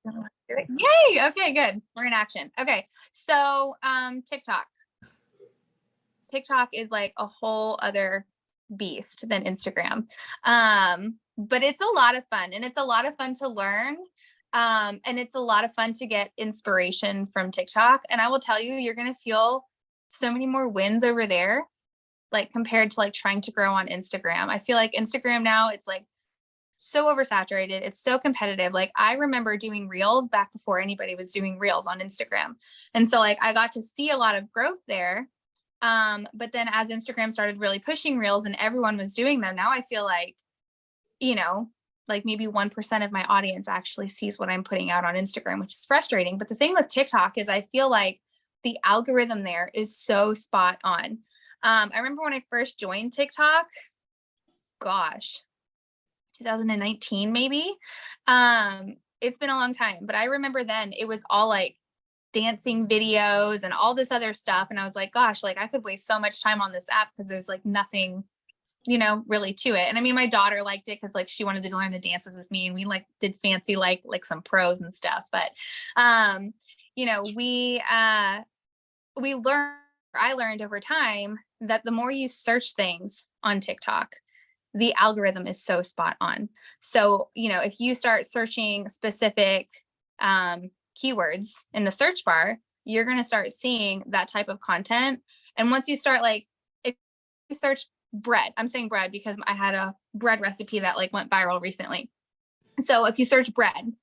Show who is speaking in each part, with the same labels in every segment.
Speaker 1: Yay. Okay, good. We're in action. Okay. So, TikTok. TikTok is like a whole other beast than Instagram. But it's a lot of fun and it's a lot of fun to learn. And it's a lot of fun to get inspiration from TikTok. And I will tell you, you're going to feel so many more wins over there, like compared to like trying to grow on Instagram. I feel like Instagram now, it's like so oversaturated. It's so competitive. Like I remember doing reels back before anybody was doing reels on Instagram. And so like I got to see a lot of growth there. But then as Instagram started really pushing reels and everyone was doing them, now I feel like, you know, like maybe 1% of my audience actually sees what I'm putting out on Instagram, which is frustrating. But the thing with TikTok is I feel like the algorithm there is so spot on. I remember when I first joined TikTok, gosh, 2019 maybe. It's been a long time, but I remember then it was all like dancing videos and all this other stuff. And I was like, gosh, like I could waste so much time on this app because there's like nothing, you know, really to it. And I mean, my daughter liked it because like she wanted to learn the dances with me and we like did fancy like some pros and stuff. But you know, we learned, I learned over time that the more you search things on TikTok, the algorithm is so spot on. So, you know, if you start searching specific keywords in the search bar, you're going to start seeing that type of content. And once you start like, if you search bread, I'm saying bread because I had a bread recipe that like went viral recently. So if you search bread,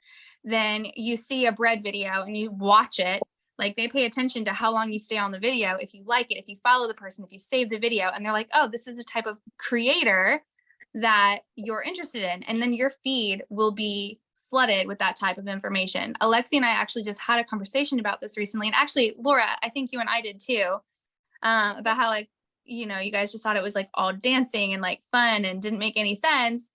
Speaker 1: then you see a bread video and you watch it, like they pay attention to how long you stay on the video. If you like it, if you follow the person, if you save the video, and they're like, oh, this is a type of creator that you're interested in. And then your feed will be flooded with that type of information. Alexi and I actually just had a conversation about this recently. And actually, Laura, I think you and I did too, about how like, you know, you guys just thought it was like all dancing and like fun and didn't make any sense.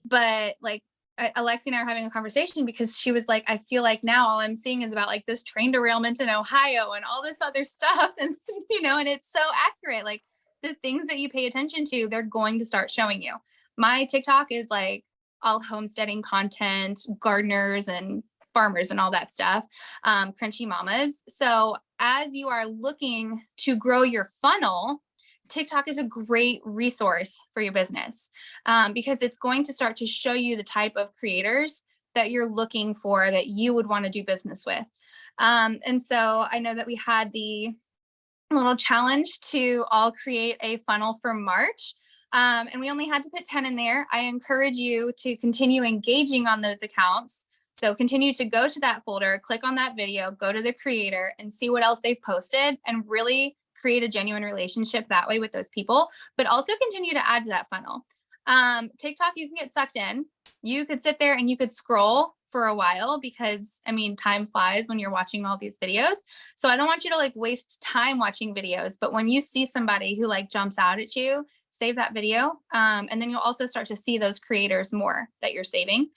Speaker 1: But like Alexi and I are having a conversation because she was like, I feel like now all I'm seeing is about like this train derailment in Ohio and all this other stuff. And, you know, and it's so accurate. Like the things that you pay attention to, they're going to start showing you. My TikTok is like all homesteading content, gardeners and farmers and all that stuff, crunchy mamas. So as you are looking to grow your funnel, TikTok is a great resource for your business because it's going to start to show you the type of creators that you're looking for that you would want to do business with. And so I know that we had the little challenge to all create a funnel for March. And we only had to put 10 in there. I encourage you to continue engaging on those accounts. So continue to go to that folder, click on that video, go to the creator and see what else they've posted and really create a genuine relationship that way with those people, but also continue to add to that funnel. TikTok, you can get sucked in. You could sit there and you could scroll for a while because I mean, time flies when you're watching all these videos. So I don't want you to like waste time watching videos, but when you see somebody who like jumps out at you, save that video. And then you'll also start to see those creators more that you're saving.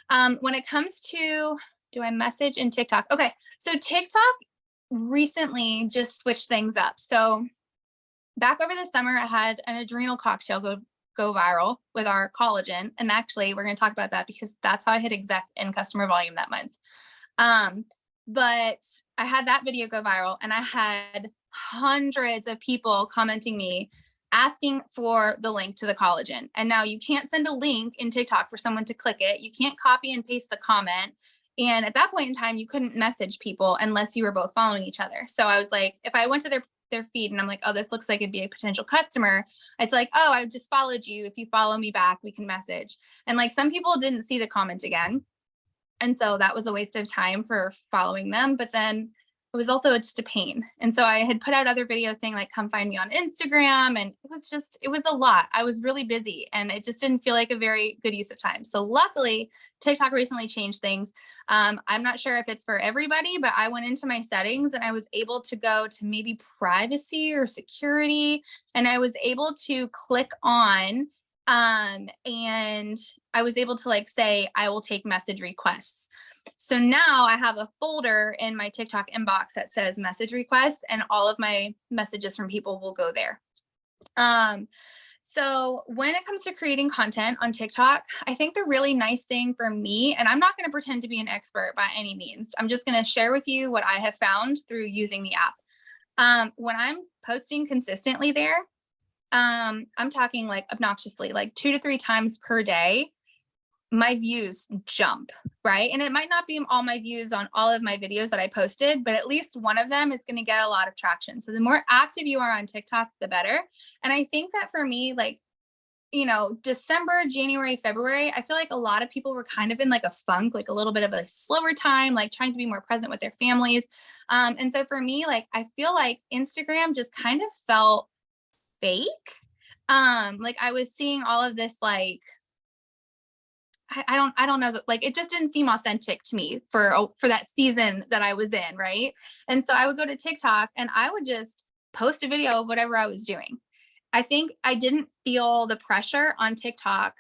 Speaker 1: When it comes to, do I message in TikTok? Okay. So TikTok recently just switched things up. So back over the summer, I had an adrenal cocktail go viral with our collagen. And actually, we're going to talk about that because that's how I hit exec and customer volume that month. But I had that video go viral and I had hundreds of people commenting me asking for the link to the collagen. And now you can't send a link in TikTok for someone to click it. You can't copy and paste the comment. And at that point in time, you couldn't message people unless you were both following each other. So I was like, if I went to their feed and I'm like, oh, this looks like it'd be a potential customer. It's like, oh, I've just followed you. If you follow me back, we can message. And like some people didn't see the comment again. And so that was a waste of time for following them. But then it was also just a pain. And so I had put out other videos saying like, come find me on Instagram. And it was a lot. I was really busy and it just didn't feel like a very good use of time. So luckily TikTok recently changed things. I'm not sure if it's for everybody, but I went into my settings and I was able to go to maybe privacy or security. And I was able to click on and I was able to like say, I will take message requests. So now I have a folder in my TikTok inbox that says message requests and all of my messages from people will go there. So when it comes to creating content on TikTok, I think the really nice thing for me, and I'm not going to pretend to be an expert by any means, I'm just going to share with you what I have found through using the app. When I'm posting consistently there, I'm talking like obnoxiously, like 2 to 3 times per day, my views jump, right? And it might not be all my views on all of my videos that I posted, but at least one of them is going to get a lot of traction. So the more active you are on TikTok, the better. And I think that for me, like, December, January, February, I feel like a lot of people were kind of in like a funk, like a little bit of a slower time, like trying to be more present with their families. And so for me, like, I feel like Instagram just kind of felt fake. Like I was seeing all of this, like, I don't know that, like, it just didn't seem authentic to me for that season that I was in, right? And so I would go to TikTok and I would just post a video of whatever I was doing. I think I didn't feel the pressure on TikTok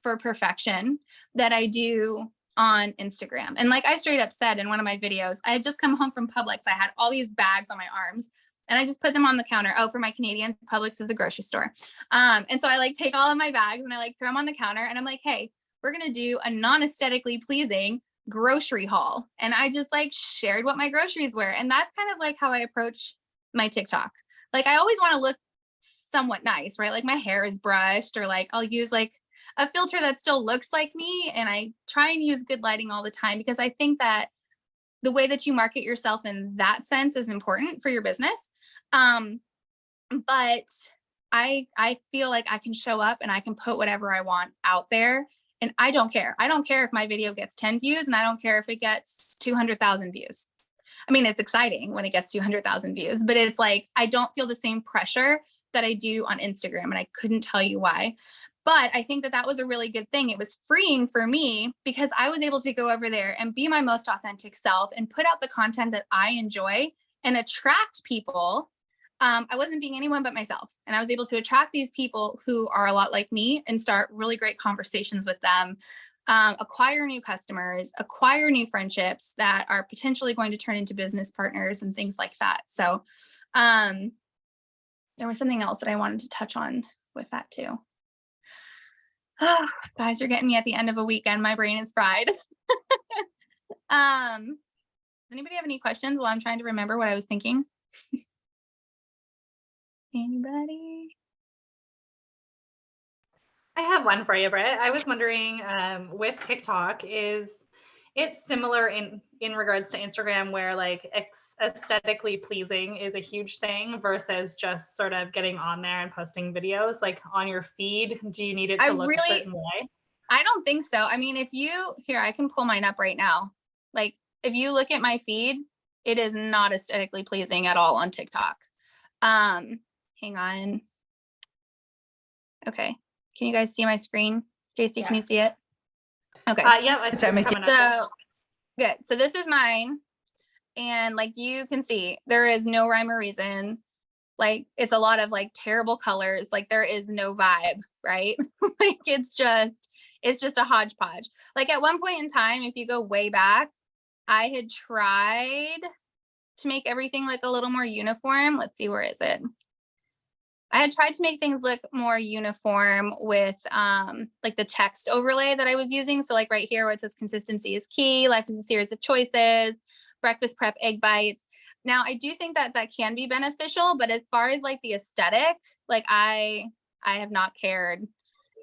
Speaker 1: for perfection that I do on Instagram. And like I straight up said in one of my videos, I had just come home from Publix. I had all these bags on my arms and I just put them on the counter. Oh, for my Canadians, Publix is the grocery store. And so I like take all of my bags and I like throw them on the counter and I'm like, hey, we're going to do a non-aesthetically pleasing grocery haul. And I just like shared what my groceries were. And that's kind of like how I approach my TikTok. Like I always want to look somewhat nice, right? Like my hair is brushed or like I'll use like a filter that still looks like me. And I try and use good lighting all the time because I think that the way that you market yourself in that sense is important for your business. But I feel like I can show up and I can put whatever I want out there. And I don't care. I don't care if my video gets 10 views and I don't care if it gets 200,000 views. I mean, it's exciting when it gets 200,000 views, but it's like, I don't feel the same pressure that I do on Instagram. And I couldn't tell you why. But I think that that was a really good thing. It was freeing for me because I was able to go over there and be my most authentic self and put out the content that I enjoy and attract people. I wasn't being anyone but myself. And I was able to attract these people who are a lot like me and start really great conversations with them, acquire new customers, acquire new friendships that are potentially going to turn into business partners and things like that. So there was something else that I wanted to touch on with that too. Oh, guys, you're getting me at the end of a weekend. My brain is fried. Does anybody have any questions while I'm trying to remember what I was thinking? Anybody?
Speaker 2: I have one for you, Britt. I was wondering, with TikTok, is it similar in regards to Instagram, where like aesthetically pleasing is a huge thing versus just sort of getting on there and posting videos like on your feed? Do you need it to look a certain way?
Speaker 1: I don't think so. I mean, here, I can pull mine up right now. Like if you look at my feed, it is not aesthetically pleasing at all on TikTok. Hang on. Okay. Can you guys see my screen? JC,
Speaker 2: Yeah.
Speaker 1: Can you see it? Okay.
Speaker 2: Yeah, it's coming up.
Speaker 1: So good. So this is mine. And like you can see, there is no rhyme or reason. Like it's a lot of like terrible colors. Like there is no vibe, right? Like it's just a hodgepodge. Like at one point in time, if you go way back, I had tried to make everything like a little more uniform. Let's see, where is it? I had tried to make things look more uniform with like the text overlay that I was using. So like right here where it says consistency is key, life is a series of choices, breakfast prep, egg bites. Now I do think that that can be beneficial, but as far as like the aesthetic, like I have not cared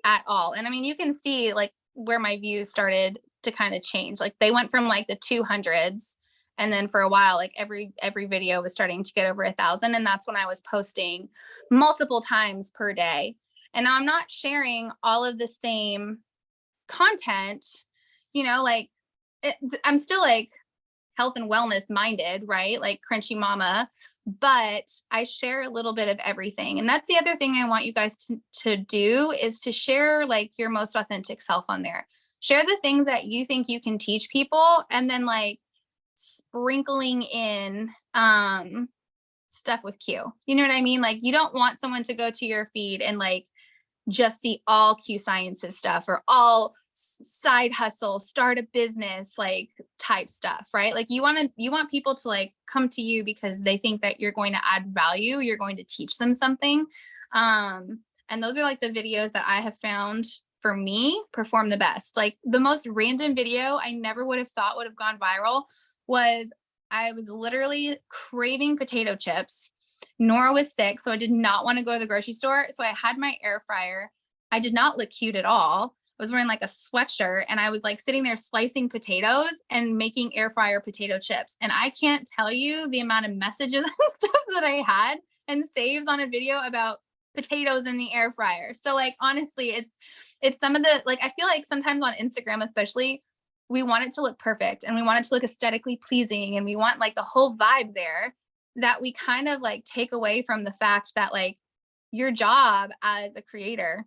Speaker 1: at all. And I mean, you can see like where my views started to kind of change. Like they went from like the 200s. And then for a while, like every video was starting to get over 1,000. And that's when I was posting multiple times per day. And now I'm not sharing all of the same content, like I'm still like health and wellness minded, right? Like Crunchy Mama, but I share a little bit of everything. And that's the other thing I want you guys to do is to share like your most authentic self on there. Share the things that you think you can teach people and then like sprinkling in stuff with Q. You know what I mean? Like you don't want someone to go to your feed and like just see all Q Sciences stuff or all side hustle, start a business, like type stuff, right? Like you want people to like come to you because they think that you're going to add value, you're going to teach them something. And those are like the videos that I have found for me perform the best. Like the most random video I never would have thought would have gone viral was I was literally craving potato chips. Nora was sick, so I did not want to go to the grocery store. So I had my air fryer. I did not look cute at all. I was wearing like a sweatshirt and I was like sitting there slicing potatoes and making air fryer potato chips. And I can't tell you the amount of messages and stuff that I had and saves on a video about potatoes in the air fryer. So like honestly, it's some of the, like I feel like sometimes on Instagram especially, we want it to look perfect and we want it to look aesthetically pleasing and we want like the whole vibe there, that we kind of like take away from the fact that like your job as a creator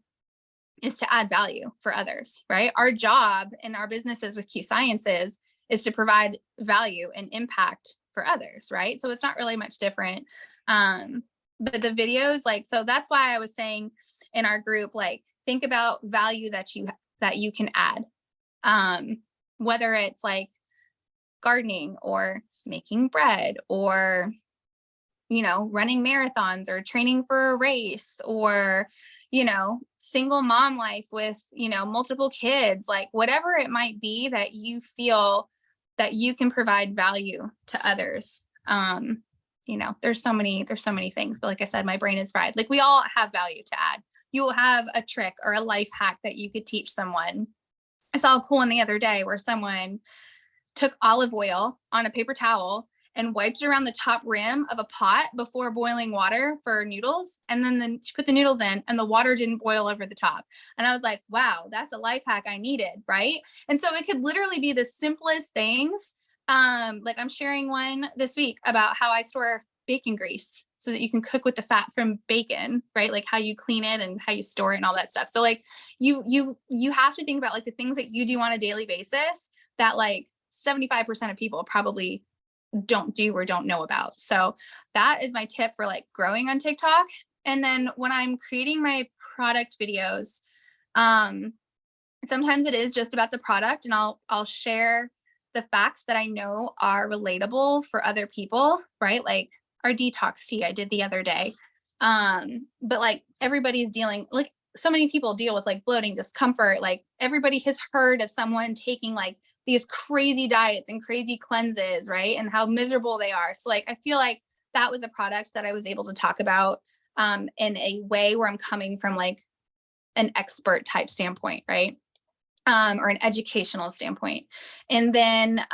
Speaker 1: is to add value for others, right? Our job in our businesses with Q Sciences is to provide value and impact for others, right? So it's not really much different. But the videos, like, so that's why I was saying in our group, like, think about value that you can add. Whether it's like gardening or making bread or running marathons or training for a race or, single mom life with, multiple kids, like whatever it might be that you feel that you can provide value to others. There's so many things, but like I said, my brain is fried. Like we all have value to add. You will have a trick or a life hack that you could teach someone. I saw a cool one the other day where someone took olive oil on a paper towel and wiped it around the top rim of a pot before boiling water for noodles. And then she put the noodles in and the water didn't boil over the top. And I was like, wow, that's a life hack I needed. Right. And so it could literally be the simplest things. Like I'm sharing one this week about how I store bacon grease so that you can cook with the fat from bacon, right? Like how you clean it and how you store it and all that stuff. So like you have to think about like the things that you do on a daily basis that like 75% of people probably don't do or don't know about. So that is my tip for like growing on TikTok. And then when I'm creating my product videos, sometimes it is just about the product and I'll share the facts that I know are relatable for other people, right? Like our detox tea I did the other day. But like everybody's dealing, like so many people deal with like bloating, discomfort. Like everybody has heard of someone taking like these crazy diets and crazy cleanses, right? And how miserable they are. So like, I feel like that was a product that I was able to talk about in a way where I'm coming from like an expert type standpoint, right? Or an educational standpoint. And then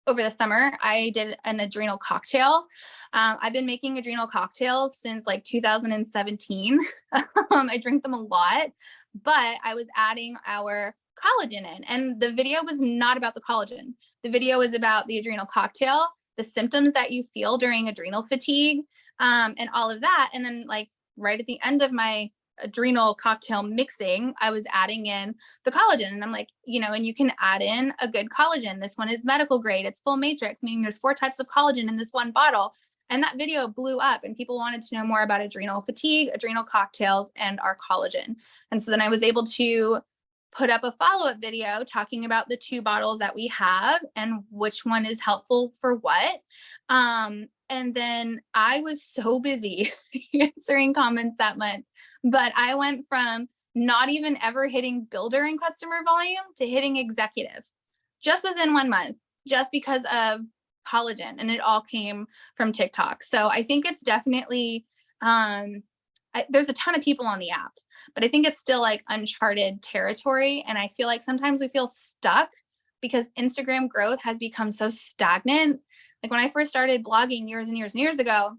Speaker 1: over the summer, I did an adrenal cocktail. I've been making adrenal cocktails since like 2017. I drink them a lot, but I was adding our collagen in, and the video was not about the collagen. The video was about the adrenal cocktail, the symptoms that you feel during adrenal fatigue, and all of that. And then like right at the end of my adrenal cocktail mixing, I was adding in the collagen, and I'm like, and you can add in a good collagen. This one is medical grade. It's full matrix, meaning there's 4 types of collagen in this one bottle. And that video blew up and people wanted to know more about adrenal fatigue, adrenal cocktails, and our collagen. And so then I was able to put up a follow-up video talking about the 2 bottles that we have and which one is helpful for what. And then I was so busy answering comments that month, but I went from not even ever hitting builder and customer volume to hitting executive just within 1 month, just because of collagen. And it all came from TikTok. So I think it's definitely, there's a ton of people on the app, but I think it's still like uncharted territory. And I feel like sometimes we feel stuck because Instagram growth has become so stagnant. Like when I first started blogging years and years and years ago,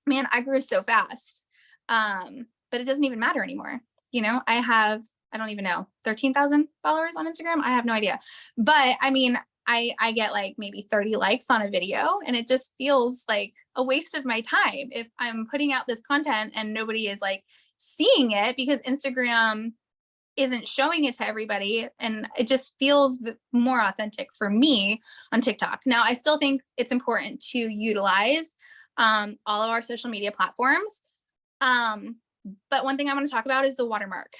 Speaker 1: man, I grew so fast. But it doesn't even matter anymore. I don't even know, 13,000 followers on Instagram. I have no idea. But I mean, I get like maybe 30 likes on a video, and it just feels like a waste of my time if I'm putting out this content and nobody is like seeing it because Instagram isn't showing it to everybody. And it just feels more authentic for me on TikTok. Now, I still think it's important to utilize all of our social media platforms. But one thing I want to talk about is the watermark.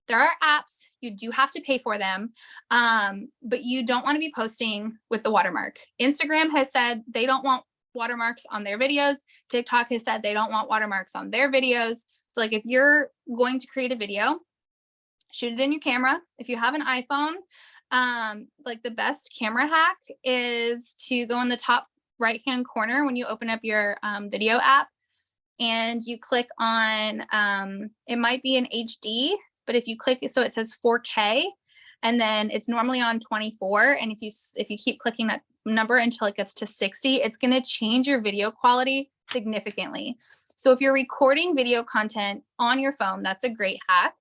Speaker 1: There are apps, you do have to pay for them, but you don't want to be posting with the watermark. Instagram has said they don't want watermarks on their videos. TikTok has said they don't want watermarks on their videos. So like if you're going to create a video, shoot it in your camera. If you have an iPhone, like the best camera hack is to go in the top right-hand corner when you open up your video app, and you click on, it might be an HD, but if you click, so it says 4K, and then it's normally on 24. And if you keep clicking that number until it gets to 60, it's going to change your video quality significantly. So if you're recording video content on your phone, that's a great hack.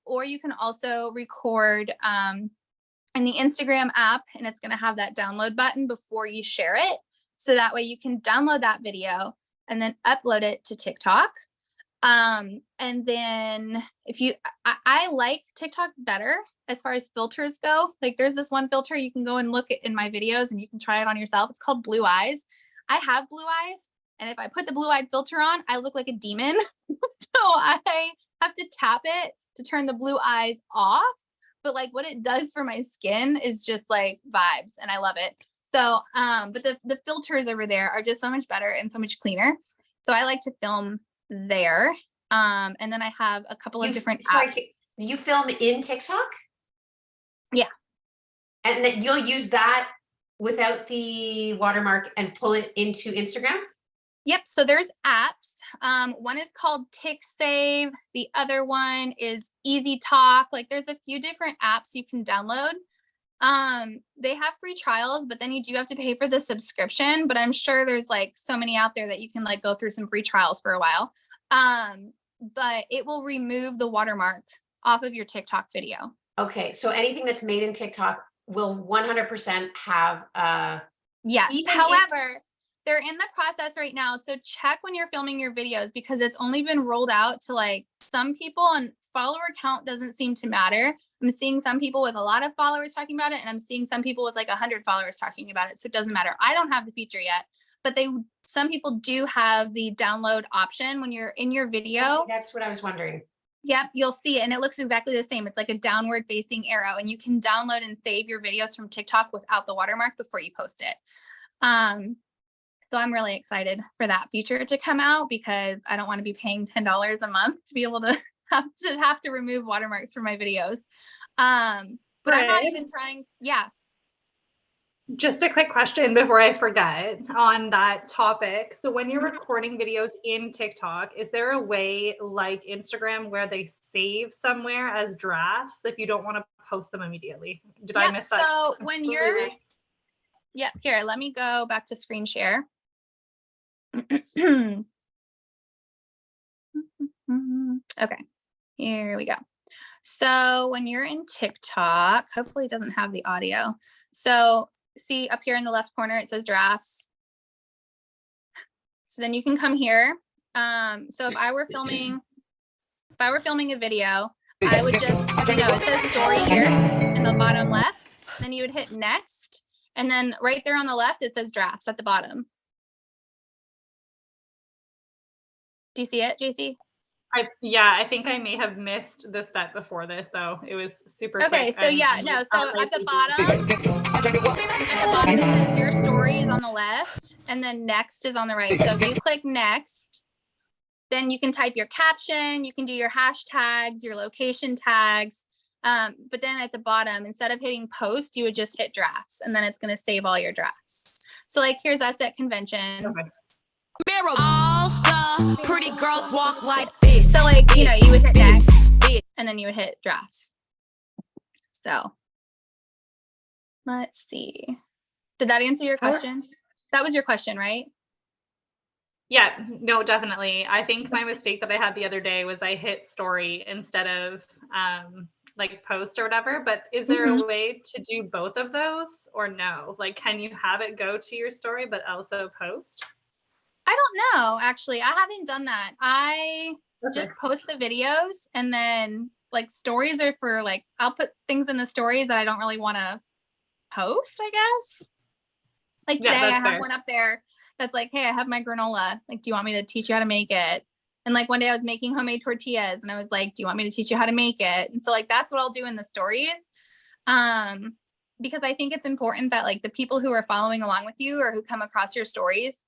Speaker 1: Or you can also record in the Instagram app, and it's going to have that download button before you share it. So that way you can download that video and then upload it to TikTok. And then I like TikTok better as far as filters go. Like there's this one filter you can go and look at in my videos and you can try it on yourself. It's called Blue Eyes. I have blue eyes, and if I put the blue-eyed filter on, I look like a demon. So I have to tap it to turn the blue eyes off. But like what it does for my skin is just like vibes, and I love it. So, but the filters over there are just so much better and so much cleaner. So I like to film there. And then I have a couple of different apps.
Speaker 3: You film in TikTok?
Speaker 1: Yeah.
Speaker 3: And then you'll use that without the watermark and pull it into Instagram?
Speaker 1: Yep. So there's apps. One is called TikSave. The other one is Easy Talk. Like there's a few different apps you can download. They have free trials, but then you do have to pay for the subscription. But I'm sure there's like so many out there that you can like go through some free trials for a while. But it will remove the watermark off of your TikTok video.
Speaker 3: Okay. So anything that's made in TikTok will 100% have
Speaker 1: yes. However, they're in the process right now. So check when you're filming your videos, because it's only been rolled out to like some people, and follower count doesn't seem to matter. I'm seeing some people with a lot of followers talking about it, and I'm seeing some people with like 100 followers talking about it. So it doesn't matter. I don't have the feature yet, but some people do have the download option when you're in your video.
Speaker 3: Okay, that's what I was wondering.
Speaker 1: Yep, you'll see it, and it looks exactly the same. It's like a downward facing arrow, and you can download and save your videos from TikTok without the watermark before you post it. So I'm really excited for that feature to come out, because I don't want to be paying $10 a month to be able to have to remove watermarks from my videos. But I'm not even trying. Yeah.
Speaker 2: Just a quick question before I forget on that topic. So when you're recording videos in TikTok, is there a way like Instagram where they save somewhere as drafts if you don't want to post them immediately? Did I miss that?
Speaker 1: So when you're, here, let me go back to screen share. Okay, here we go. So when you're in TikTok, hopefully it doesn't have the audio. So see up here in the left corner, it says drafts. So then you can come here. So if I were filming a video, I would just, it says story here in the bottom left. Then you would hit next. And then right there on the left, it says drafts at the bottom. Do you see it, JC?
Speaker 2: I think I may have missed the step before this, though. It was super quick.
Speaker 1: Okay, so yeah, no, so at the bottom, it says your story is on the left, and then next is on the right. So if you click next, then you can type your caption, you can do your hashtags, your location tags. But then at the bottom, instead of hitting post, you would just hit drafts, and then it's going to save all your drafts. So like here's us at convention.
Speaker 2: Okay.
Speaker 4: All the pretty girls walk like this.
Speaker 1: So like, you would hit next, and then you would hit drafts. So let's see. Did that answer your question? That was your question, right?
Speaker 2: Yeah, no, definitely. I think my mistake that I had the other day was I hit story instead of like post or whatever. But is there a way to do both of those, or no? Like, can you have it go to your story but also post?
Speaker 1: I don't know, actually. I haven't done that. I just post the videos, and then like stories are for like, I'll put things in the stories that I don't really want to post, I guess. Like today I have one up there that's like, hey, I have my granola. Like, do you want me to teach you how to make it? And like one day I was making homemade tortillas, and I was like, do you want me to teach you how to make it? And so like, that's what I'll do in the stories. Because I think it's important that like the people who are following along with you or who come across your stories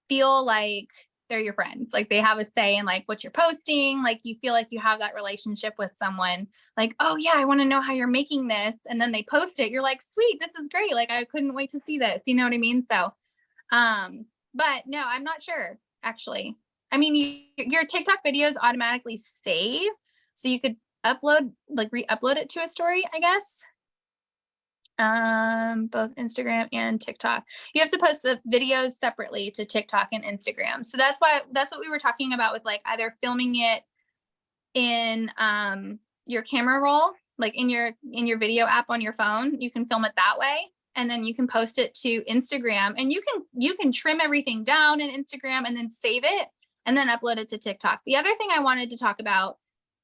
Speaker 1: feel like they're your friends. Like they have a say in like what you're posting. Like you feel like you have that relationship with someone. Like, oh yeah, I want to know how you're making this. And then they post it. You're like, sweet, this is great. Like I couldn't wait to see this. You know what I mean? So, but no, I'm not sure actually. I mean, your TikTok videos automatically save, so you could upload, like re-upload it to a story, I guess. Both Instagram and TikTok. You have to post the videos separately to TikTok and Instagram. So that's what we were talking about with like either filming it in your camera roll, like in your video app on your phone. You can film it that way, and then you can post it to Instagram, and you can trim everything down in Instagram and then save it and then upload it to TikTok. The other thing I wanted to talk about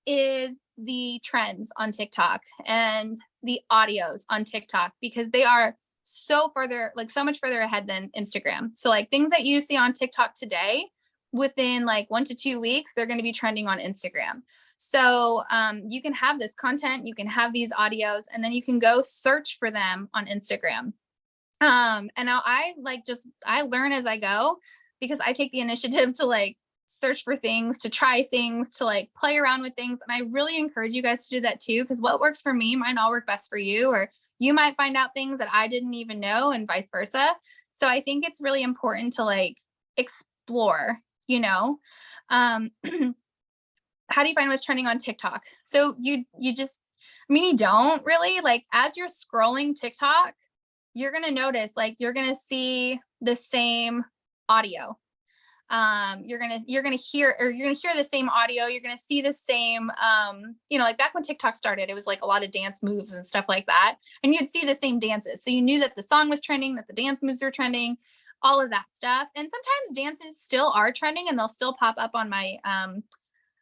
Speaker 1: is the trends on TikTok and the audios on TikTok, because they are so much further ahead than Instagram. So like things that you see on TikTok today, within like 1 to 2 weeks, they're going to be trending on Instagram. So you can have this content, you can have these audios, and then you can go search for them on Instagram. And now I learn as I go, because I take the initiative to like search for things, to try things, to like play around with things. And I really encourage you guys to do that too, because what works for me might not work best for you, or you might find out things that I didn't even know, and vice versa. So I think it's really important to like explore, you know. How do you find what's trending on TikTok? So you just, I mean, you don't really, like, as you're scrolling TikTok, you're going to notice, like, you're going to see the same audio. You're going to hear the same audio. You're going to see the same, you know, like back when TikTok started, it was like a lot of dance moves and stuff like that. And you'd see the same dances. So you knew that the song was trending, that the dance moves were trending, all of that stuff. And sometimes dances still are trending, and they'll still pop up on my,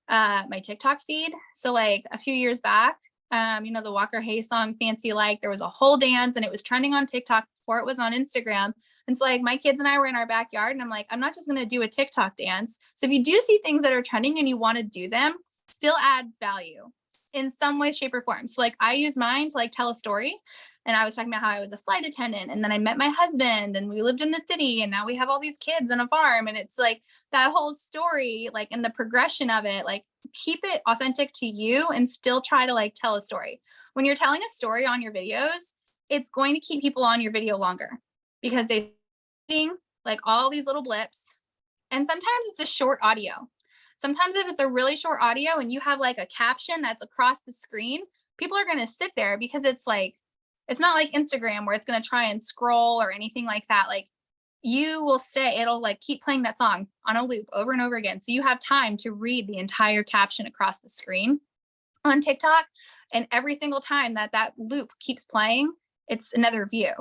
Speaker 1: my TikTok feed. So like a few years back, you know, the Walker Hayes song Fancy Like, there was a whole dance and it was trending on TikTok before it was on Instagram. And so like my kids and I were in our backyard, and I'm like, I'm not just going to do a TikTok dance. So if you do see things that are trending and you want to do them, still add value in some way, shape, or form. So like I use mine to like tell a story. And I was talking about how I was a flight attendant, and then I met my husband, and we lived in the city, and now we have all these kids and a farm. And it's like that whole story, like, in the progression of it, like, keep it authentic to you and still try to like tell a story. When you're telling a story on your videos, it's going to keep people on your video longer, because they think like all these little blips. And sometimes it's a short audio. Sometimes if it's a really short audio and you have like a caption that's across the screen, people are going to sit there, because it's like, it's not like Instagram where it's going to try and scroll or anything like that. Like, you will stay, it'll like keep playing that song on a loop over and over again. So you have time to read the entire caption across the screen on TikTok. And every single time that loop keeps playing, it's another view.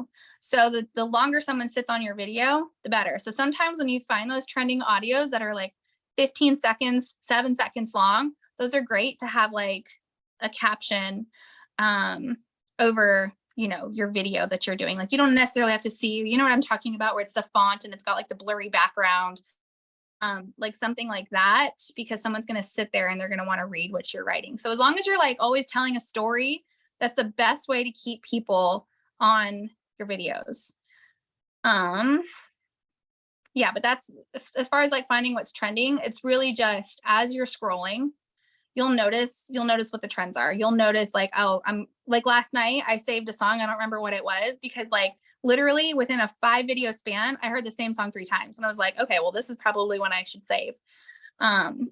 Speaker 1: So the longer someone sits on your video, the better. So sometimes when you find those trending audios that are like 15 seconds, 7 seconds long, those are great to have like a caption over, you know, your video that you're doing. Like, you don't necessarily have to see, you know what I'm talking about, where it's the font and it's got like the blurry background, like something like that, because someone's going to sit there and they're going to want to read what you're writing. So as long as you're like always telling a story, that's the best way to keep people on your videos. Yeah, but that's, as far as like finding what's trending, it's really just as you're scrolling, you'll notice what the trends are. You'll notice like, oh, I'm like, last night I saved a song. I don't remember what it was, because like literally within a 5 video span, I heard the same song 3 times. And I was like, okay, well, this is probably one I should save. And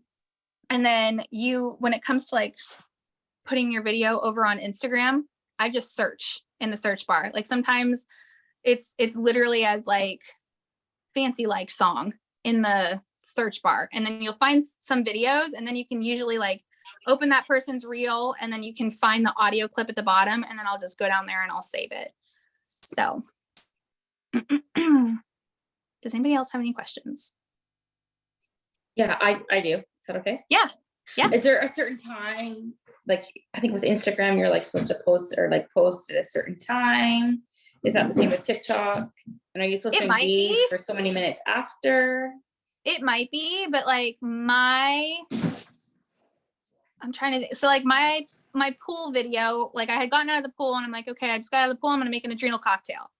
Speaker 1: then when it comes to like putting your video over on Instagram, I just search in the search bar. Like sometimes it's literally as like Fancy Like song in the search bar. And then you'll find some videos, and then you can usually like open that person's reel, and then you can find the audio clip at the bottom, and then I'll just go down there and I'll save it. So does anybody else have any questions?
Speaker 5: Yeah, I do. Is that okay?
Speaker 1: Yeah. Yeah.
Speaker 5: Is there a certain time, like, I think with Instagram, you're like supposed to post at a certain time? Is that the same with TikTok? And are you supposed
Speaker 1: It
Speaker 5: to
Speaker 1: might
Speaker 5: engage
Speaker 1: be.
Speaker 5: for so many minutes after?
Speaker 1: It might be, but like I'm trying to think. So like my pool video, like I had gotten out of the pool and I'm like, okay, I just got out of the pool. I'm going to make an adrenal cocktail.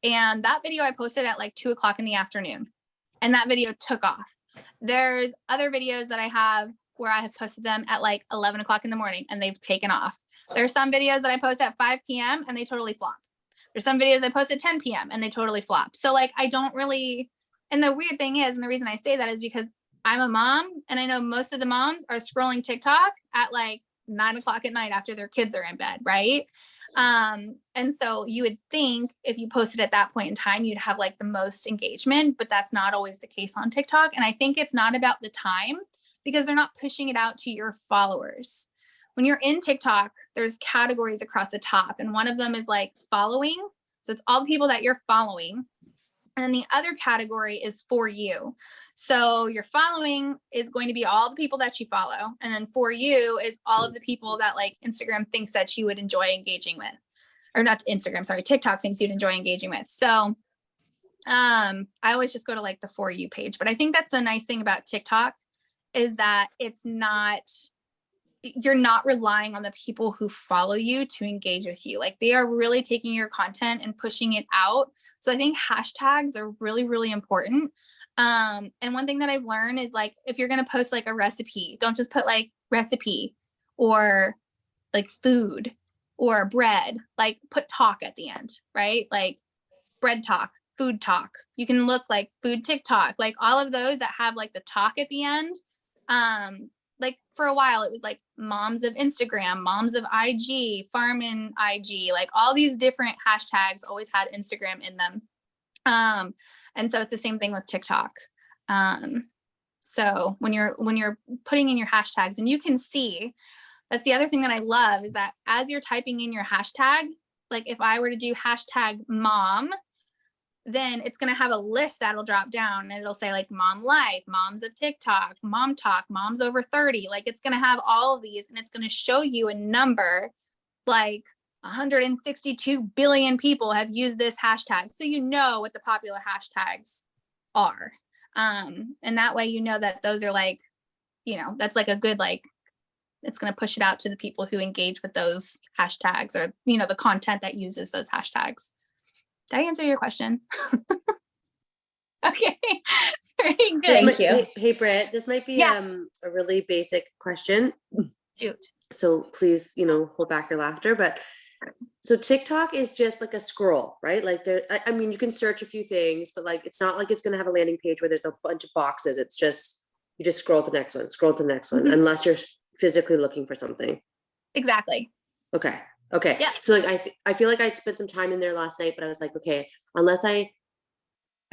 Speaker 1: And that video I posted at like 2:00 in the afternoon, and that video took off. There's other videos that I have where I have posted them at like 11 o'clock in the morning and they've taken off. There's some videos that I post at 5 p.m. and they totally flop. There's some videos I post at 10 p.m. and they totally flop. So like, I don't really, and the weird thing is, and the reason I say that is because I'm a mom and I know most of the moms are scrolling TikTok at like 9 o'clock at night after their kids are in bed, right? And so you would think if you posted at that point in time, you'd have like the most engagement, but that's not always the case on TikTok. And I think it's not about the time because they're not pushing it out to your followers. When you're in TikTok, there's categories across the top, and one of them is like following. So it's all the people that you're following. And then the other category is for you. So your following is going to be all the people that you follow. And then for you is all of the people that like Instagram thinks that you would enjoy engaging with. Or not Instagram, sorry, TikTok thinks you'd enjoy engaging with. So I always just go to like the for you page. But I think that's the nice thing about TikTok is that you're not relying on the people who follow you to engage with you. Like they are really taking your content and pushing it out. So I think hashtags are really, really important. And one thing that I've learned is like, if you're going to post like a recipe, don't just put like recipe or like food or bread, like put talk at the end, right? Like bread talk, food talk. You can look like food TikTok, like all of those that have like the talk at the end. Like for a while it was like moms of Instagram, moms of IG, farming IG, like all these different hashtags always had Instagram in them. And so it's the same thing with TikTok. So when you're putting in your hashtags, and you can see, that's the other thing that I love is that as you're typing in your hashtag, like if I were to do hashtag mom, then it's going to have a list that'll drop down and it'll say like mom life, moms of TikTok, mom talk, moms over 30. Like it's going to have all of these and it's going to show you a number like 162 billion people have used this hashtag. So you know what the popular hashtags are. And that way, you know that those are like, you know, that's like a good, like, it's going to push it out to the people who engage with those hashtags or, you know, the content that uses those hashtags. Did I answer your question? Okay, very good.
Speaker 5: Thank you.
Speaker 6: Hey, Britt, this might be
Speaker 1: Yeah.
Speaker 6: a really basic question.
Speaker 1: Shoot.
Speaker 6: So please, hold back your laughter. But so TikTok is just like a scroll, right? Like I mean, you can search a few things, but like, it's not like it's going to have a landing page where there's a bunch of boxes. It's just, you just scroll to the next one, scroll to the next one, unless you're physically looking for something.
Speaker 1: Exactly.
Speaker 6: Okay. Okay.
Speaker 1: Yeah.
Speaker 6: So like, I feel like I'd spent some time in there last night, but I was like, okay, unless I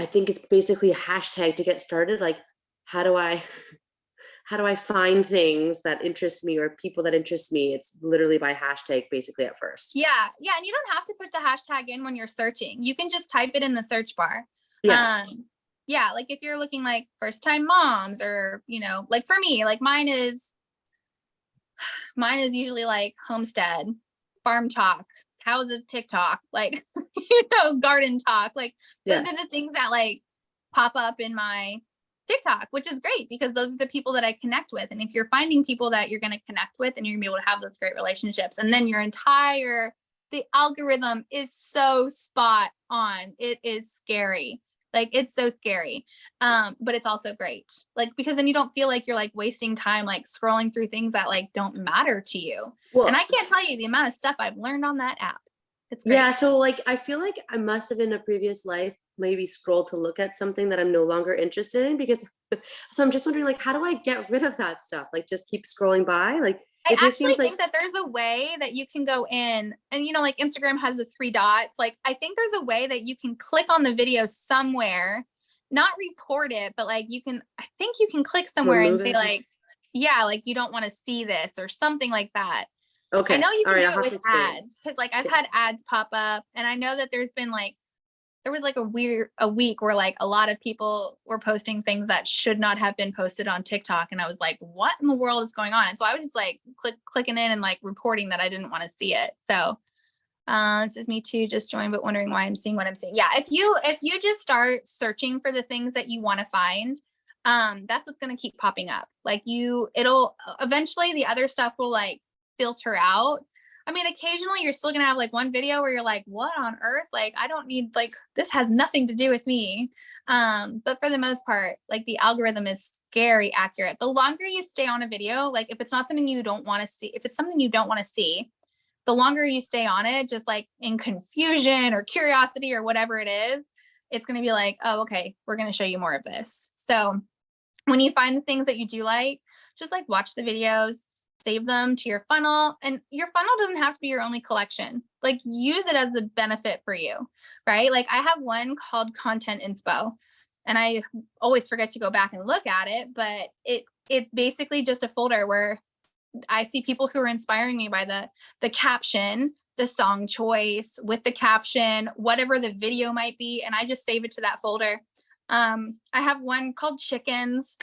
Speaker 6: think it's basically a hashtag to get started. Like, how do I find things that interest me or people that interest me? It's literally by hashtag basically at first.
Speaker 1: Yeah. Yeah. And you don't have to put the hashtag in when you're searching. You can just type it in the search bar.
Speaker 6: Yeah.
Speaker 1: Yeah. Like if you're looking like first time moms or, you know, like for me, like mine is usually like homestead, farm talk, cows of TikTok, like, you know, garden talk. Like those are the things that like pop up in my TikTok, which is great because those are the people that I connect with. And if you're finding people that you're going to connect with and you're gonna be able to have those great relationships, and then the algorithm is so spot on. It is scary. Like it's so scary. But it's also great. Like, because then you don't feel like you're like wasting time, like scrolling through things that like don't matter to you.
Speaker 6: Well,
Speaker 1: And I can't tell you the amount of stuff I've learned on that app. It's great.
Speaker 6: yeah. So like, I feel like I must have in a previous life maybe scrolled to look at something that I'm no longer interested in because so I'm just wondering like, how do I get rid of that stuff? Like just keep scrolling by? Like,
Speaker 1: I
Speaker 6: it just
Speaker 1: actually
Speaker 6: seems like
Speaker 1: think that there's a way that you can go in and, you know, like Instagram has the 3 dots. Like, I think there's a way that you can click on the video somewhere, not report it, but like I think you can click somewhere and
Speaker 6: Remove
Speaker 1: say
Speaker 6: it.
Speaker 1: like, yeah, like you don't want to see this or something like that.
Speaker 6: okay.
Speaker 1: I know you
Speaker 6: All
Speaker 1: can
Speaker 6: right, I'll
Speaker 1: do it
Speaker 6: have
Speaker 1: with
Speaker 6: to experience.
Speaker 1: ads because like I've had ads pop up and I know that there was like a week where like a lot of people were posting things that should not have been posted on TikTok. And I was like, what in the world is going on? And so I was just like clicking in and like reporting that I didn't want to see it. So this is me too, just joined, but wondering why I'm seeing what I'm seeing. Yeah. If you just start searching for the things that you want to find, that's what's going to keep popping up. Like it'll eventually the other stuff will like filter out. I mean, occasionally you're still gonna have like one video where you're like, what on earth? Like, I don't need, like, this has nothing to do with me. But for the most part, like the algorithm is scary accurate. The longer you stay on a video, like if it's not something you don't want to see, if it's something you don't want to see, the longer you stay on it, just like in confusion or curiosity or whatever it is, it's going to be like, oh, okay, we're going to show you more of this. So when you find the things that you do like, just like watch the videos, save them to your funnel. And your funnel doesn't have to be your only collection. Like use it as a benefit for you, right? Like I have one called Content Inspo, and I always forget to go back and look at it, but it's basically just a folder where I see people who are inspiring me by the caption, the song choice with the caption, whatever the video might be, and I just save it to that folder. I have one called chickens.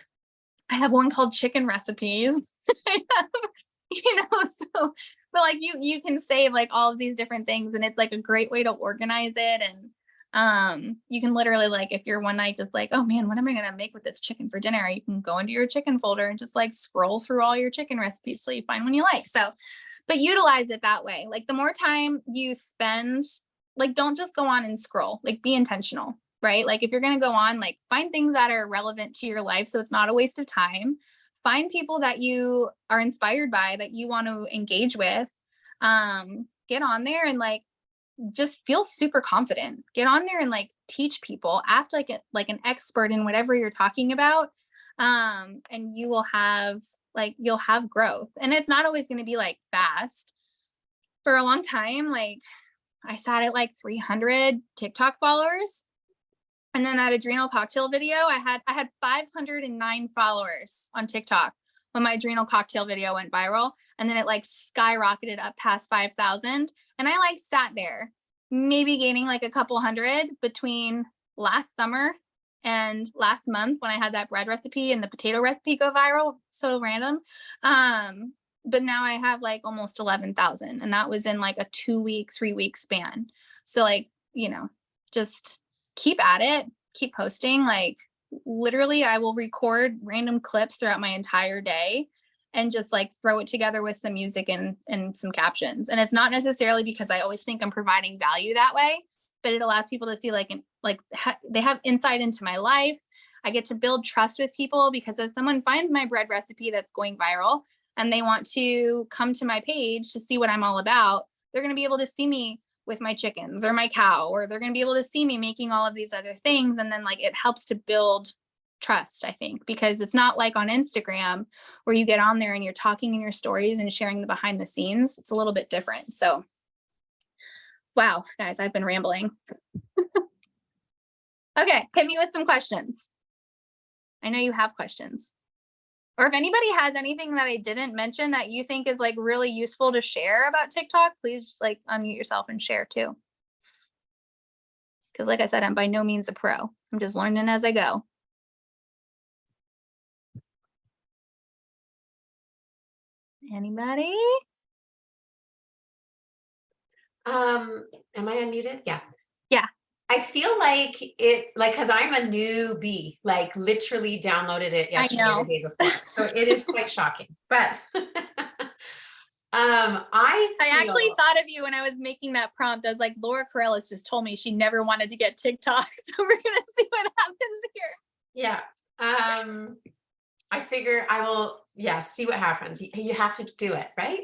Speaker 1: I have one called chicken recipes. I have, so but like you can save like all of these different things, and it's like a great way to organize it. And you can literally, like, if you're one night just like, oh man, what am I gonna make with this chicken for dinner, you can go into your chicken folder and just like scroll through all your chicken recipes till you find one you like. So but utilize it that way. Like the more time you spend, like don't just go on and scroll, like be intentional, right? Like if you're going to go on, like find things that are relevant to your life so it's not a waste of time. Find people that you are inspired by, that you want to engage with. Get on there and like just feel super confident. Get on there and like teach people, act like an expert in whatever you're talking about. And you will have you'll have growth. And it's not always going to be like fast. For a long time, like I sat at like 300 TikTok followers. And then that adrenal cocktail video, I had 509 followers on TikTok when my adrenal cocktail video went viral. And then it like skyrocketed up past 5,000. And I like sat there, maybe gaining like a couple hundred between last summer and last month when I had that bread recipe and the potato recipe go viral. So random. But now I have like almost 11,000, and that was in like a 2-week, 3-week span. So like, just keep at it, keep posting. Like literally I will record random clips throughout my entire day and just like throw it together with some music and some captions. And it's not necessarily because I always think I'm providing value that way, but it allows people to see they have insight into my life. I get to build trust with people, because if someone finds my bread recipe that's going viral and they want to come to my page to see what I'm all about, they're going to be able to see me with my chickens or my cow, or they're going to be able to see me making all of these other things. And then like it helps to build trust, I think, because it's not like on Instagram where you get on there and you're talking in your stories and sharing the behind the scenes. It's a little bit different. So wow, guys, I've been rambling. Okay, hit me with some questions. I know you have questions. Or if anybody has anything that I didn't mention that you think is like really useful to share about TikTok, please just like unmute yourself and share too. Because like I said, I'm by no means a pro. I'm just learning as I go. Anybody?
Speaker 3: Am I unmuted? Yeah.
Speaker 1: Yeah.
Speaker 3: I feel like because I'm a newbie, like literally downloaded it yesterday or the day before. So it is quite shocking. But I
Speaker 1: actually thought of you when I was making that prompt. I was like, Laura Corrales just told me she never wanted to get TikTok. So we're gonna see what happens here.
Speaker 3: Yeah. I figure I will, see what happens. You have to do it, right?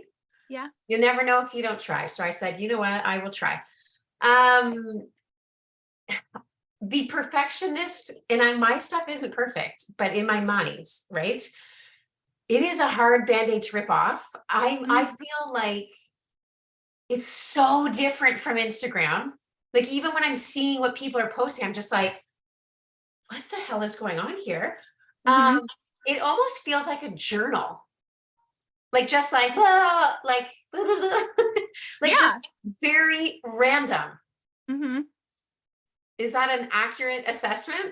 Speaker 1: Yeah.
Speaker 3: You never know if you don't try. So I said, you know what, I will try. The perfectionist, and my stuff isn't perfect, but in my mind, right? It is a hard Band-Aid to rip off. I feel like it's so different from Instagram. Like even when I'm seeing what people are posting, I'm just like, what the hell is going on here? It almost feels like a journal. Like just like, blah, like, blah, blah, blah. Like just very random.
Speaker 1: Mm-hmm.
Speaker 3: Is that an accurate assessment?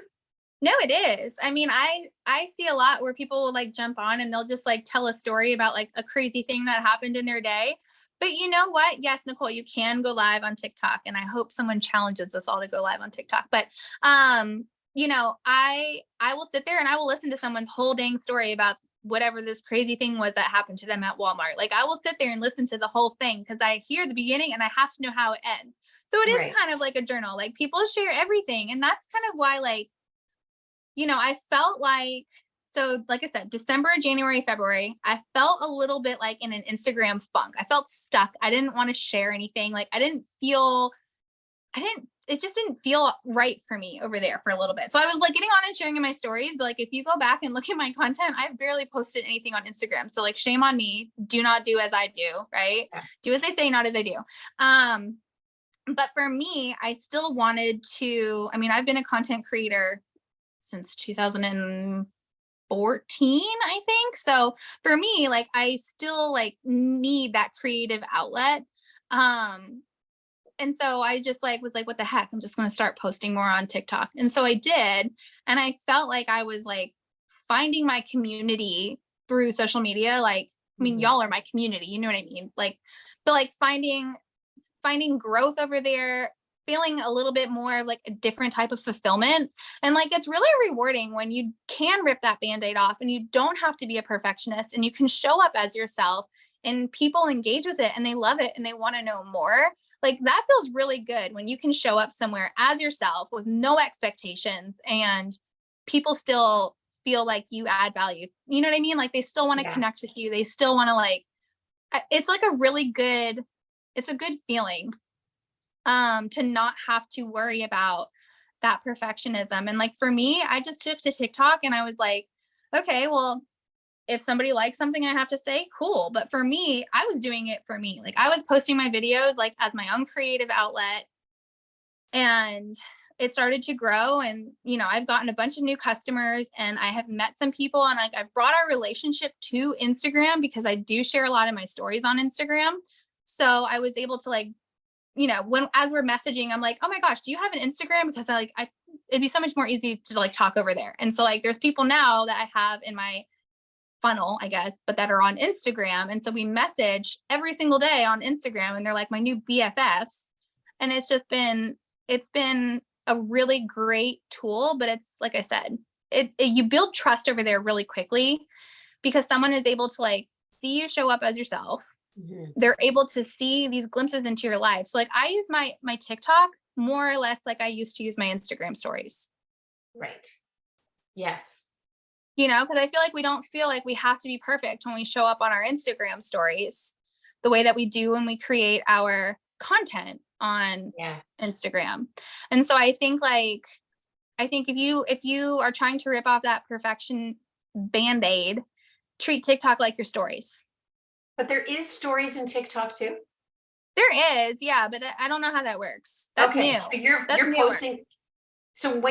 Speaker 1: No, it is. I mean, I see a lot where people will like jump on and they'll just like tell a story about like a crazy thing that happened in their day. But you know what? Yes, Nicole, you can go live on TikTok, and I hope someone challenges us all to go live on TikTok. But I will sit there and I will listen to someone's whole dang story about whatever this crazy thing was that happened to them at Walmart. Like I will sit there and listen to the whole thing because I hear the beginning and I have to know how it ends. So it is
Speaker 3: Right.
Speaker 1: kind of like a journal. Like people share everything. And that's kind of why, like, you know, I felt like, so like I said, December, January, February, I felt a little bit like in an Instagram funk. I felt stuck. I didn't want to share anything. Like it just didn't feel right for me over there for a little bit. So I was like getting on and sharing in my stories, but like if you go back and look at my content, I've barely posted anything on Instagram. So like shame on me. Do not do as I do, right?
Speaker 3: Yeah.
Speaker 1: Do as they say, not as I do. But for me, I still wanted to, I mean, I've been a content creator since 2014, I think. So for me, like I still like need that creative outlet. And so I just like was like, what the heck? I'm just going to start posting more on TikTok. And so I did. And I felt like I was like finding my community through social media. Like, I mean,
Speaker 3: Mhm.
Speaker 1: y'all are my community, you know what I mean? Like, but like finding growth over there, feeling a little bit more of like a different type of fulfillment. And like, it's really rewarding when you can rip that Band-Aid off and you don't have to be a perfectionist and you can show up as yourself and people engage with it and they love it and they want to know more. Like that feels really good when you can show up somewhere as yourself with no expectations and people still feel like you add value. You know what I mean? Like they still want to
Speaker 3: Yeah.
Speaker 1: connect with you. They still want to like, it's like a really good, it's a good feeling to not have to worry about that perfectionism. And like for me, I just took to TikTok and I was like, okay, well, if somebody likes something I have to say, cool. But for me, I was doing it for me. Like I was posting my videos like as my own creative outlet. And it started to grow. And, you know, I've gotten a bunch of new customers and I have met some people and like I've brought our relationship to Instagram because I do share a lot of my stories on Instagram. So I was able to like, you know, when as we're messaging, I'm like, oh my gosh, do you have an Instagram? Because it'd be so much more easy to like talk over there. And so like there's people now that I have in my funnel, I guess, but that are on Instagram. And so we message every single day on Instagram and they're like my new BFFs. And it's been a really great tool, but it's like I said, you build trust over there really quickly because someone is able to like see you show up as yourself.
Speaker 3: Mhm.
Speaker 1: They're able to see these glimpses into your life. So like I use my TikTok more or less like I used to use my Instagram stories.
Speaker 3: Right. Yes.
Speaker 1: You know, because I feel like we don't feel like we have to be perfect when we show up on our Instagram stories the way that we do when we create our content on
Speaker 3: Yeah.
Speaker 1: Instagram. And so I think if you are trying to rip off that perfection Band-Aid, treat TikTok like your stories.
Speaker 3: But there is stories in TikTok too.
Speaker 1: There is, yeah, but I don't know how that works. That's
Speaker 3: Okay,
Speaker 1: new.
Speaker 3: so you're
Speaker 1: Newer.
Speaker 3: posting. So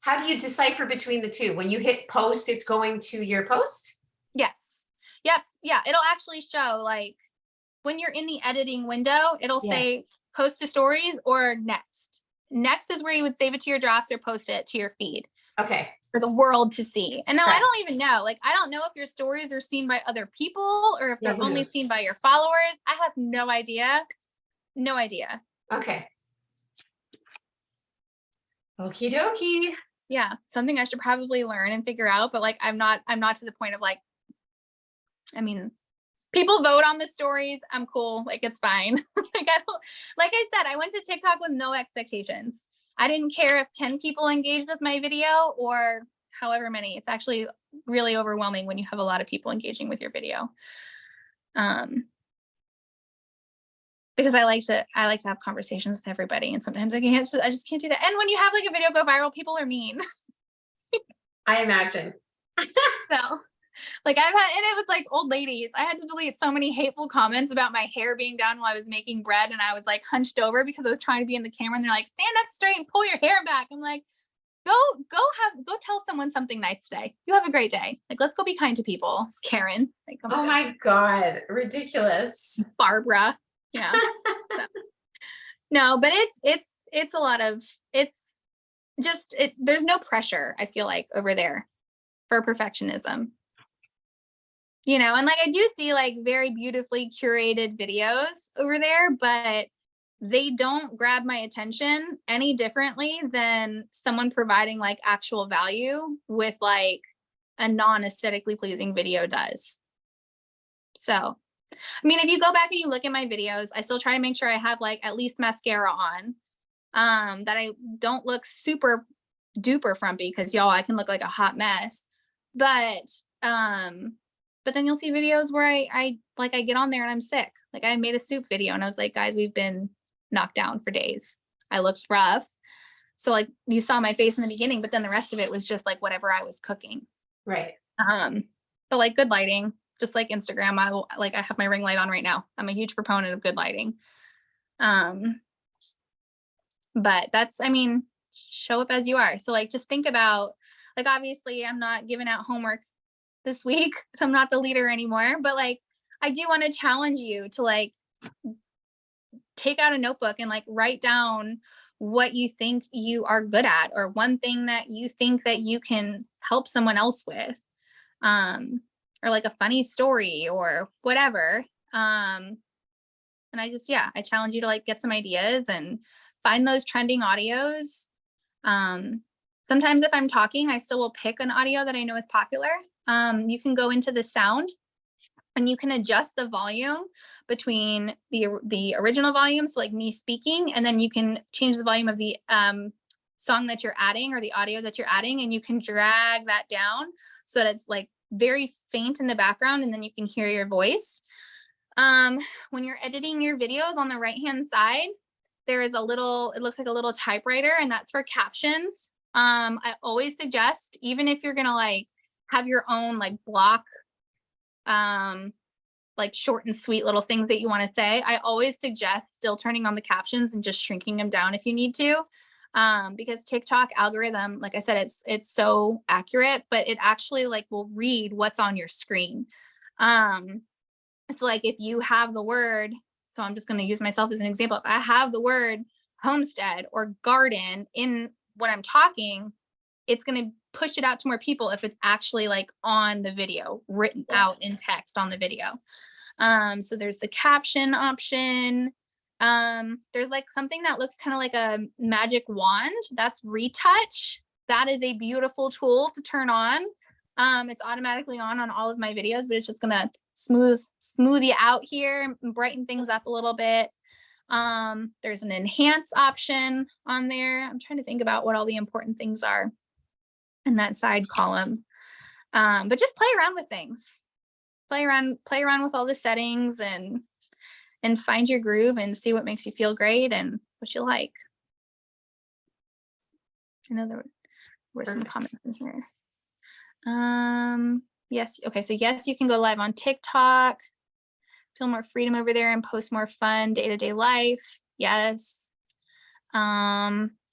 Speaker 3: how do you decipher between the two? When you hit post, it's going to your post?
Speaker 1: Yes. Yep. Yeah. It'll actually show like when you're in the editing window, it'll
Speaker 3: Yeah.
Speaker 1: say post to stories or next. Next is where you would save it to your drafts or post it to your feed
Speaker 3: Okay.
Speaker 1: for the world to see. And now I
Speaker 3: Right.
Speaker 1: don't even know. Like I don't know if your stories are seen by other people or if
Speaker 3: Yeah,
Speaker 1: they're
Speaker 3: who
Speaker 1: only
Speaker 3: knows?
Speaker 1: seen by your followers. I have no idea. No idea.
Speaker 3: Okay. Okie dokie.
Speaker 1: Yeah. Something I should probably learn and figure out, but like I'm not to the point of like, I mean, people vote on the stories. I'm cool. Like it's fine. Like like I said, I went to TikTok with no expectations. I didn't care if 10 people engaged with my video or however many. It's actually really overwhelming when you have a lot of people engaging with your video. Because I like to have conversations with everybody. And sometimes I just can't do that. And when you have like a video go viral, people are mean.
Speaker 3: I imagine.
Speaker 1: So like and it was like old ladies. I had to delete so many hateful comments about my hair being down while I was making bread and I was like hunched over because I was trying to be in the camera and they're like, stand up straight and pull your hair back. I'm like, go tell someone something nice today. You have a great day. Like, let's go be kind to people. Karen. Like,
Speaker 3: Oh my God. Ridiculous.
Speaker 1: Barbara. Yeah. No, but it's a lot of, it's just, there's no pressure, I feel like, over there for perfectionism. You know, and like I do see like very beautifully curated videos over there, but they don't grab my attention any differently than someone providing like actual value with like a non-aesthetically pleasing video does. So, I mean, if you go back and you look at my videos, I still try to make sure I have like at least mascara on, that I don't look super duper frumpy, because y'all, I can look like a hot mess. But then you'll see videos where I get on there and I'm sick. Like I made a soup video and I was like, guys, we've been knocked down for days. I looked rough. So like you saw my face in the beginning, but then the rest of it was just like whatever I was cooking.
Speaker 3: Right.
Speaker 1: But like good lighting, just like Instagram, I have my ring light on right now. I'm a huge proponent of good lighting. But that's, I mean, show up as you are. So like, just think about, like, obviously I'm not giving out homework this week, so I'm not the leader anymore, but like, I do want to challenge you to like, take out a notebook and like write down what you think you are good at, or one thing that you think that you can help someone else with, or like a funny story or whatever. And I just, yeah, I challenge you to like get some ideas and find those trending audios. Sometimes if I'm talking, I still will pick an audio that I know is popular. You can go into the sound and you can adjust the volume between the original volume, so like me speaking, and then you can change the volume of the song that you're adding or the audio that you're adding, and you can drag that down so that it's like very faint in the background, and then you can hear your voice. When you're editing your videos, on the right hand side, there is it looks like a little typewriter, and that's for captions. I always suggest, even if you're gonna like have your own like block, like short and sweet little things that you want to say, I always suggest still turning on the captions and just shrinking them down if you need to. Because TikTok algorithm, like I said, it's so accurate, but it actually like will read what's on your screen. So like if you have the word, so I'm just going to use myself as an example. If I have the word homestead or garden in when I'm talking, it's going to push it out to more people if it's actually like on the video, written out in text on the video. So there's the caption option. There's like something that looks kind of like a magic wand. That's retouch. That is a beautiful tool to turn on. It's automatically on all of my videos, but it's just gonna smooth you out here and brighten things up a little bit. There's an enhance option on there. I'm trying to think about what all the important things are in that side column. But just play around with things. Play around with all the settings and find your groove and see what makes you feel great and what you like. I know there were some comments in here. Yes. Okay. So yes, you can go live on TikTok, feel more freedom over there and post more fun day-to-day life. Yes.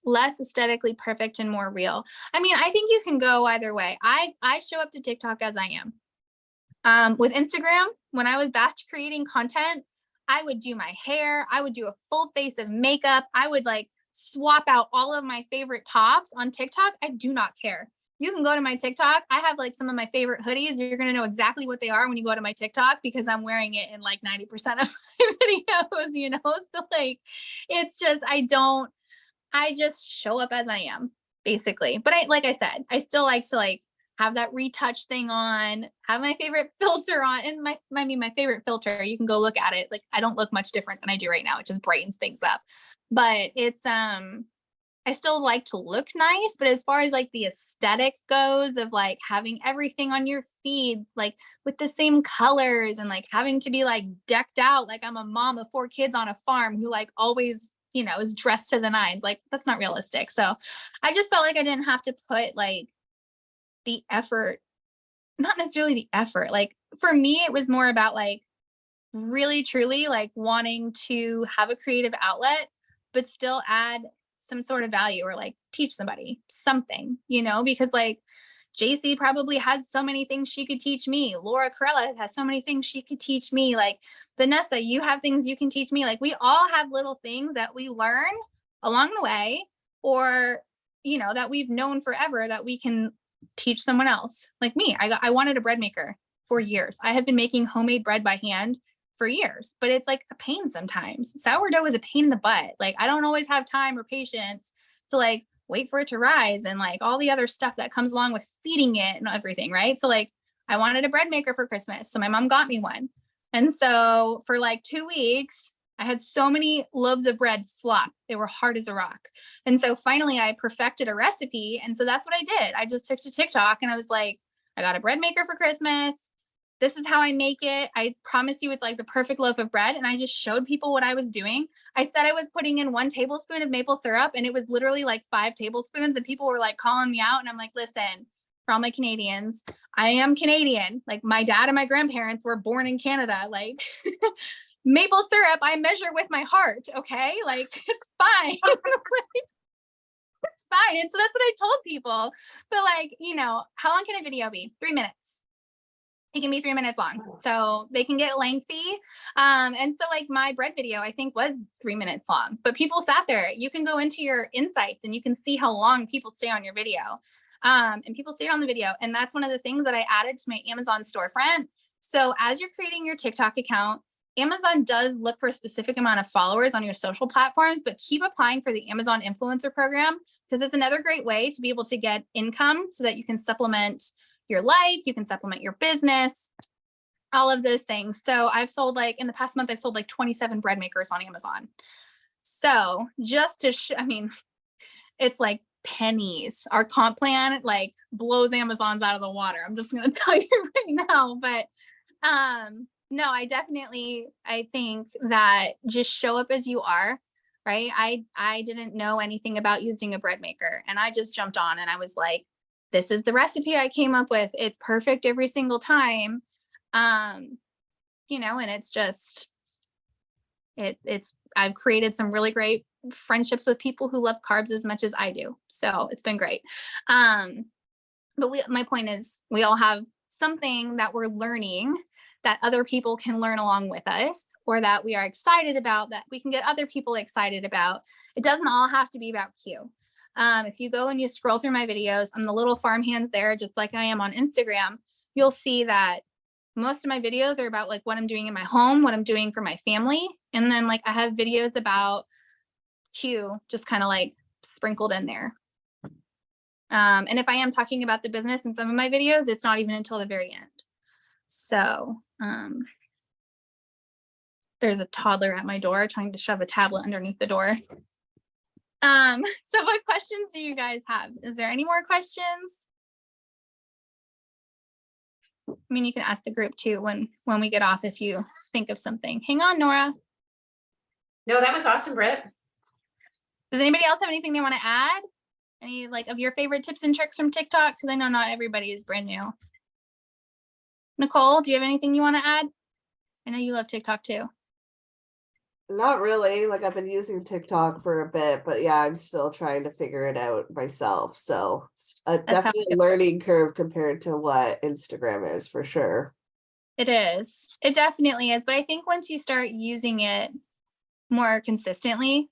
Speaker 1: Less aesthetically perfect and more real. I mean, I think you can go either way. I show up to TikTok as I am. With Instagram, when I was batch creating content, I would do my hair. I would do a full face of makeup. I would like swap out all of my favorite tops. On TikTok, I do not care. You can go to my TikTok. I have like some of my favorite hoodies. You're going to know exactly what they are when you go to my TikTok because I'm wearing it in like 90% of my videos, you know? So like, it's just, I just show up as I am basically. But like I said, I still like to like have that retouch thing on, have my favorite filter on, and my favorite filter, you can go look at it. Like I don't look much different than I do right now. It just brightens things up. But it's I still like to look nice, but as far as like the aesthetic goes of like having everything on your feed like with the same colors and like having to be like decked out like I'm a mom of 4 kids on a farm who like always, you know, is dressed to the nines, like that's not realistic. So I just felt like I didn't have to put like the effort, not necessarily the effort. Like for me, it was more about like really truly like wanting to have a creative outlet, but still add some sort of value or like teach somebody something, you know, because like JC probably has so many things she could teach me. Laura Corella has so many things she could teach me. Like Vanessa, you have things you can teach me. Like we all have little things that we learn along the way or, you know, that we've known forever that we can teach someone else. Like me, I wanted a bread maker for years. I have been making homemade bread by hand for years, but it's like a pain sometimes. Sourdough is a pain in the butt. Like I don't always have time or patience to like wait for it to rise and like all the other stuff that comes along with feeding it and everything, right? So like I wanted a bread maker for Christmas, so my mom got me one. And so for like 2 weeks, I had so many loaves of bread flop. They were hard as a rock. And so finally I perfected a recipe. And so that's what I did. I just took to TikTok and I was like, I got a bread maker for Christmas. This is how I make it. I promise you it's like the perfect loaf of bread. And I just showed people what I was doing. I said I was putting in 1 tablespoon of maple syrup and it was literally like 5 tablespoons and people were like calling me out. And I'm like, listen, for all my Canadians, I am Canadian. Like my dad and my grandparents were born in Canada. Like maple syrup, I measure with my heart. Okay. Like it's fine. It's fine. And so that's what I told people. But like, you know, how long can a video be? 3 minutes. It can be 3 minutes long. So they can get lengthy. And so like my bread video, I think was 3 minutes long, but people sat there. You can go into your insights and you can see how long people stay on your video. And people stayed on the video. And that's one of the things that I added to my Amazon storefront. So as you're creating your TikTok account, Amazon does look for a specific amount of followers on your social platforms, but keep applying for the Amazon Influencer Program because it's another great way to be able to get income so that you can supplement your life, you can supplement your business, all of those things. So I've sold like in the past month, I've sold like 27 bread makers on Amazon. So just to, I mean, it's like pennies. Our comp plan like blows Amazon's out of the water. I'm just going to tell you right now, but no, I think that just show up as you are, right? I didn't know anything about using a bread maker and I just jumped on and I was like, this is the recipe I came up with. It's perfect every single time. You know, and it's just, I've created some really great friendships with people who love carbs as much as I do. So it's been great. But my point is we all have something that we're learning that other people can learn along with us or that we are excited about that we can get other people excited about. It doesn't all have to be about Q. If you go and you scroll through my videos, I'm the little farmhands there, just like I am on Instagram, you'll see that most of my videos are about like what I'm doing in my home, what I'm doing for my family. And then like I have videos about Q just kind of like sprinkled in there. And if I am talking about the business in some of my videos, it's not even until the very end. So there's a toddler at my door trying to shove a tablet underneath the door. So what questions do you guys have? Is there any more questions? I mean, you can ask the group too when we get off if you think of something. Hang on, Nora.
Speaker 3: No, that was awesome, Britt.
Speaker 1: Does anybody else have anything they want to add? Any like of your favorite tips and tricks from TikTok? Because I know not everybody is brand new. Nicole, do you have anything you want to add? I know you love TikTok too.
Speaker 7: Not really. Like I've been using TikTok for a bit, but yeah, I'm still trying to figure it out myself. So definitely a learning curve compared to what Instagram is for sure.
Speaker 1: It is. It definitely is. But I think once you start using it more consistently,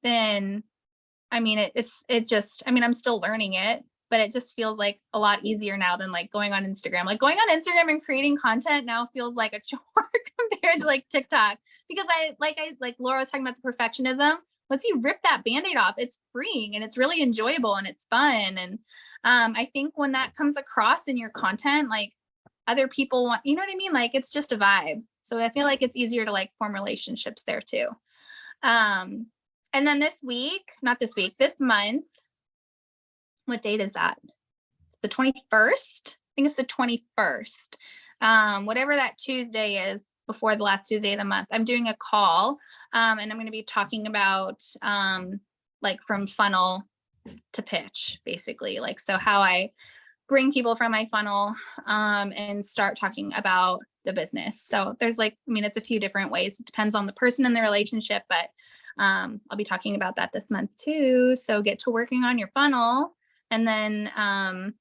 Speaker 1: then I mean, I'm still learning it, but it just feels like a lot easier now than like going on Instagram. Like going on Instagram and creating content now feels like a chore compared to like TikTok because like Laura was talking about the perfectionism. Once you rip that Band-Aid off, it's freeing and it's really enjoyable and it's fun. And I think when that comes across in your content, like other people want, you know what I mean? Like it's just a vibe. So I feel like it's easier to like form relationships there too. And then this month, what date is that? The 21st? I think it's the 21st. Whatever that Tuesday is before the last Tuesday of the month, I'm doing a call and I'm going to be talking about like from funnel to pitch, basically. Like, so how I bring people from my funnel and start talking about the business. So there's like, I mean, it's a few different ways. It depends on the person and the relationship, but I'll be talking about that this month too. So get to working on your funnel. And then,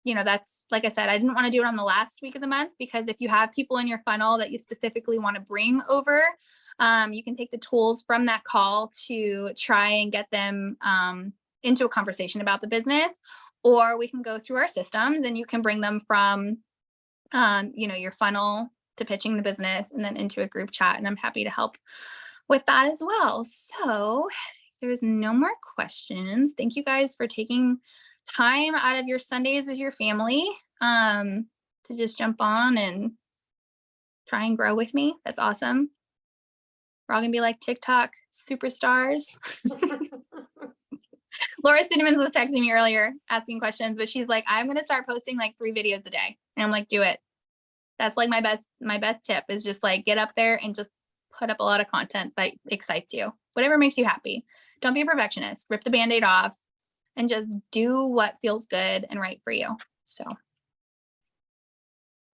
Speaker 1: you know, that's, like I said, I didn't want to do it on the last week of the month because if you have people in your funnel that you specifically want to bring over, you can take the tools from that call to try and get them into a conversation about the business, or we can go through our systems and you can bring them from, you know, your funnel to pitching the business and then into a group chat. And I'm happy to help with that as well. So there's no more questions. Thank you guys for taking time out of your Sundays with your family to just jump on and try and grow with me. That's awesome. We're all gonna be like TikTok superstars. Laura Cinnamons was texting me earlier asking questions, but she's like, I'm gonna start posting like 3 videos a day. And I'm like, do it. That's like my best tip is just like get up there and just put up a lot of content that excites you. Whatever makes you happy. Don't be a perfectionist. Rip the Band-Aid off and just do what feels good and right for you. So.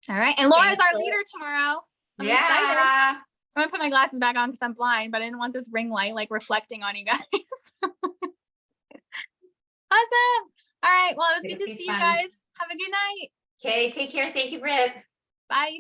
Speaker 1: All right. And Laura's
Speaker 2: Thanks,
Speaker 1: our
Speaker 2: Laura.
Speaker 1: leader tomorrow. I'm excited.
Speaker 3: Yeah.
Speaker 1: I'm gonna put my glasses back on because I'm blind, but I didn't want this ring light like reflecting on you guys. Awesome. All right. Well, it was
Speaker 3: It'll
Speaker 1: good to
Speaker 3: be
Speaker 1: see you
Speaker 3: fun.
Speaker 1: guys. Have a good night.
Speaker 3: Okay, take care. Thank you, Britt.
Speaker 1: Bye.